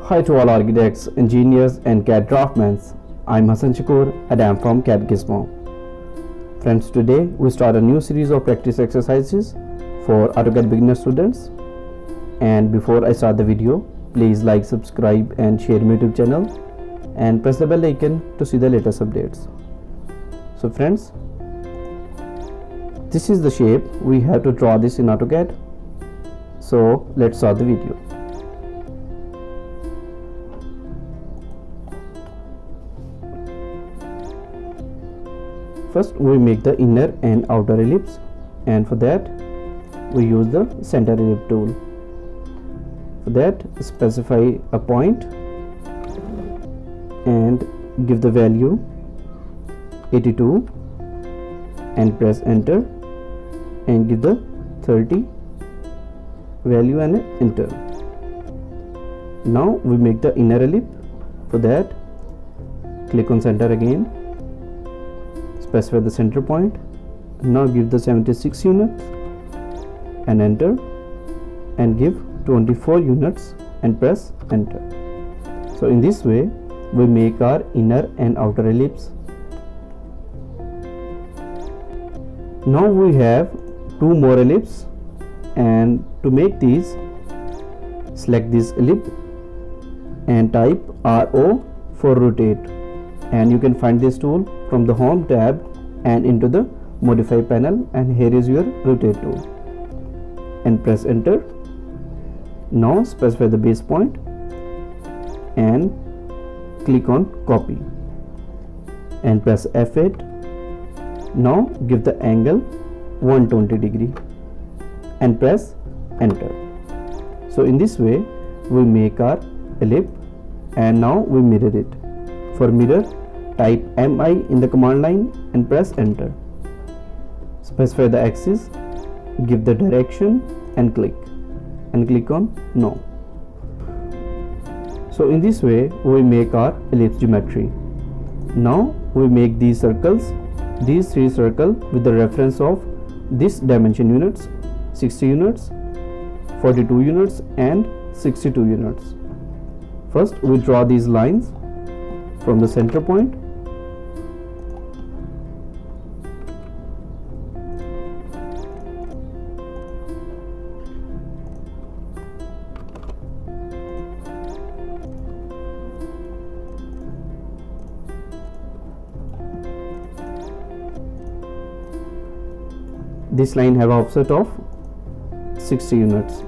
Hi to all architects, engineers and CAD draftsmen. I'm Hassan Shakur and I'm from CAD Gizmo. Friends, today we start a new series of practice exercises for AutoCAD beginner students. And before I start the video, please like, subscribe and share my YouTube channel and press the bell icon to see the latest updates. So friends, this is the shape we have to draw this in AutoCAD. So let's start the video. First we make the inner and outer ellipse, and for that we use the center ellipse tool. For that, specify a point and give the value 82 and press enter and give the 30 value and enter. Now we make the inner ellipse. For that, click on center again, specify the center point. Now give the 76 units and enter and give 24 units and press enter. So in this way we make our inner and outer ellipse. Now we have two more ellipses, and to make these, select this ellipse and type RO for rotate, and you can find this tool from the home tab and into the modify panel, and here is your rotate tool and press enter. Now specify the base point and click on copy and press F8. Now give the angle 120 degree and press enter. So in this way we make our ellipse, and now we mirror it. For mirror, type MI in the command line and press enter. Specify the axis, give the direction and click on no. So in this way we make our ellipse geometry. Now we make these circles, these three circles with the reference of this dimension units: 60 units, 42 units and 62 units. First we draw these lines from the center point. This line have offset of 60 units.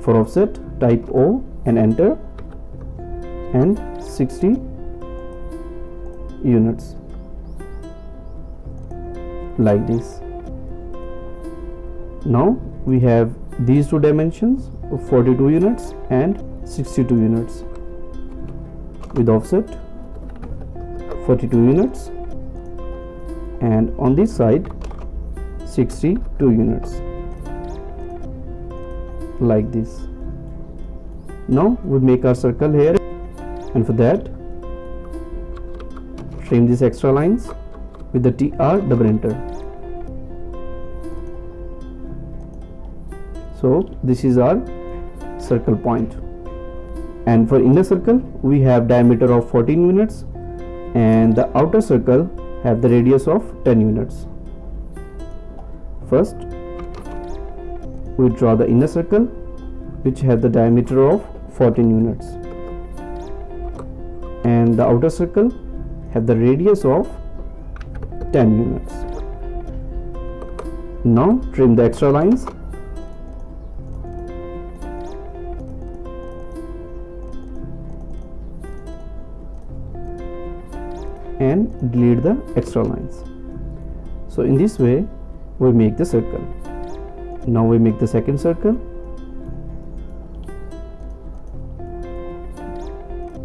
For offset, type O and enter and 60 units like this. Now we have these two dimensions of 42 units and 62 units with offset 42 units, and on this side 62 units like this. Now we make our circle here, and for that trim these extra lines with the TR double enter. So this is our circle point. And for inner circle we have diameter of 14 units, and the outer circle have the radius of 10 units. First we draw the inner circle, which have the diameter of 14 units, and the outer circle have the radius of 10 units. Now trim the extra lines and delete the extra lines. So in this way we make the circle. Now we make the second circle.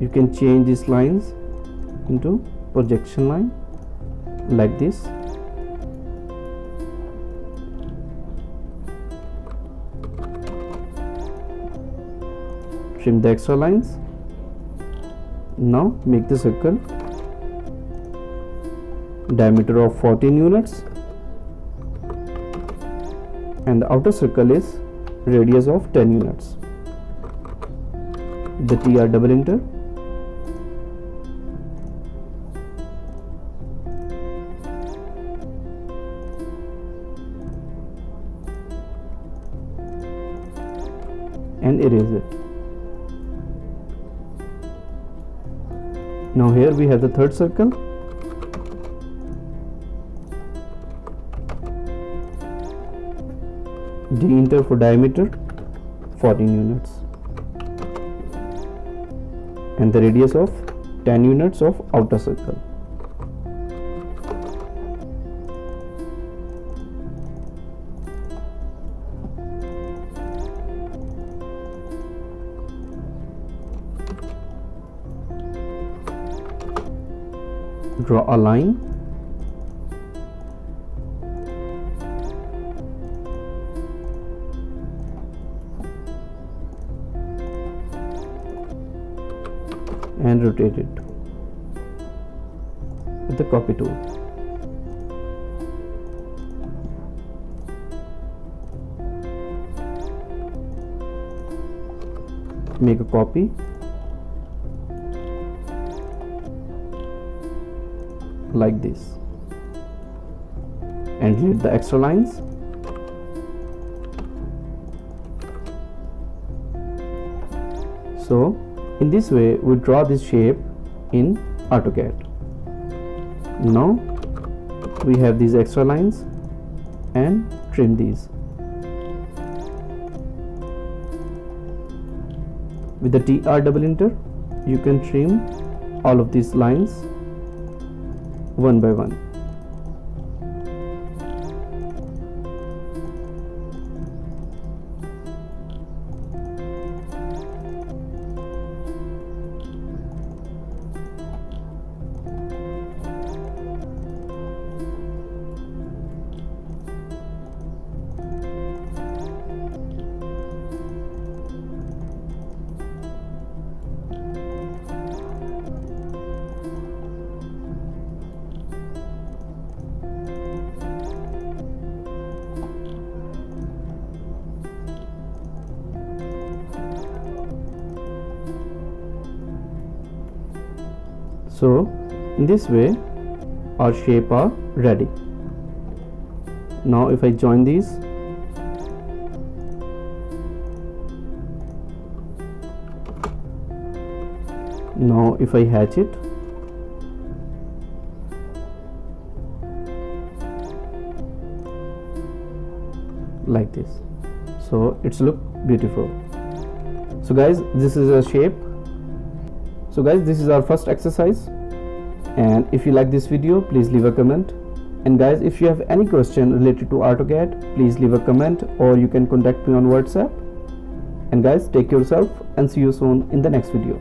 You can change these lines into projection line like this. Trim the extra lines. Now make the circle. Diameter of 14 units, and the outer circle is radius of 10 units. the TR double enter. And erase it. Now here we have the third circle. D enter for diameter 14 units and the radius of 10 units of outer circle. Draw a line and rotate it with the copy tool. Make a copy like this and delete the extra lines. So in this way we draw this shape in AutoCAD. Now we have these extra lines and trim these. With the TR double enter you can trim all of these lines one by one. So in this way our shape are ready. Now if I join these, now if I hatch it, like this, so it's look beautiful. So guys, this is a shape. So guys, this is our first exercise, and if you like this video, please leave a comment. And guys, if you have any question related to AutoCAD, please leave a comment or you can contact me on WhatsApp. And guys, take care of yourself and see you soon in the next video.